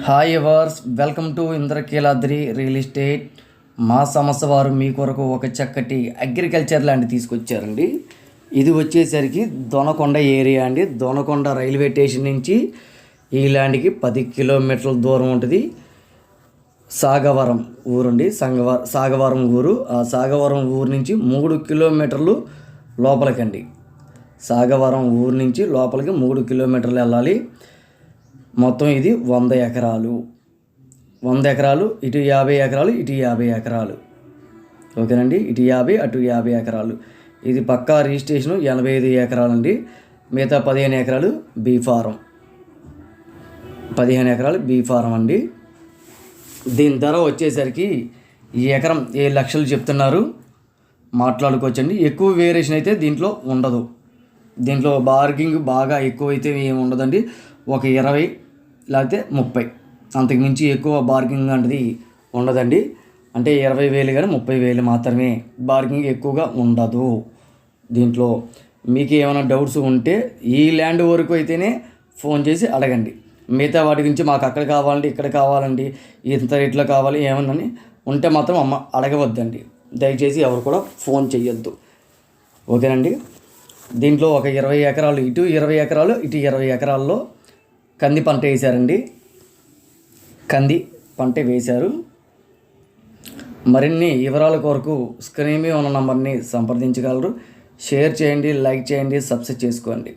Hi viewers, welcome to Indrakeeladri real estate. మా సంస్థ వారు మీ కొరకు ఒక చక్కటి అగ్రికల్చర్ ల్యాండ్ తీసుకొచ్చారండి. ఇది వచ్చేసరికి దొనకొండ ఏరియా అండి. దొనకొండ రైల్వే స్టేషన్ నుంచి ఈ ల్యాండ్కి 10 కిలోమీటర్ల దూరం ఉంటుంది. సాగవరం ఊరండి, సాగవరం ఊరు. ఆ సాగవరం ఊరు నుంచి 3 కిలోమీటర్లు లోపలికండి. సాగవరం ఊరు నుంచి లోపలికి 3 కిలోమీటర్లు వెళ్ళాలి. మొత్తం ఇది 100 ఎకరాలు. 100 ఎకరాలు, ఇటు 50 ఎకరాలు, ఇటు 50 ఎకరాలు. ఓకేనండి, ఇటు 50 అటు 50 ఎకరాలు. ఇది పక్కా రిజిస్ట్రేషను 85 ఎకరాలండి. మిగతా 15 ఎకరాలు బీ ఫారం. 15 ఎకరాలు బీ ఫారం అండి. దీని ధర వచ్చేసరికి ఈ ఎకరం 7 లక్షలు చెప్తున్నారు. మాట్లాడుకోవచ్చండి. ఎక్కువ వేరియేషన్ అయితే దీంట్లో ఉండదు. దీంట్లో బార్గింగ్ బాగా ఎక్కువ అయితే ఏమి ఉండదండి. ఒక 20 లేకపోతే 30, అంతకుమించి ఎక్కువ బార్గింగ్ అనేది ఉండదండి. అంటే 20,000 కానీ 30,000 మాత్రమే. బార్గింగ్ ఎక్కువగా ఉండదు. దీంట్లో మీకు ఏమైనా డౌట్స్ ఉంటే ఈ ల్యాండ్ వరకు అయితేనే ఫోన్ చేసి అడగండి. మిగతా వాటి గురించి మాకు అక్కడ కావాలండి, ఇక్కడ కావాలండి, ఇంత రేట్లో కావాలి ఏమన్నా ఉంటే మాత్రం అడగవద్దండి. దయచేసి ఎవరు కూడా ఫోన్ చేయొద్దు. ఓకేనండి. దీంట్లో ఒక 20 ఎకరాలు, ఇటు 20 ఎకరాలు, ఇటు 20 ఎకరాల్లో కంది పంట వేశారండి. కంది పంట వేశారు. మరిన్ని వివరాల కొరకు స్క్రీన్ మీద ఉన్న నంబర్ని సంప్రదించగలరు. షేర్ చేయండి, లైక్ చేయండి, సబ్స్క్రైబ్ చేసుకోండి.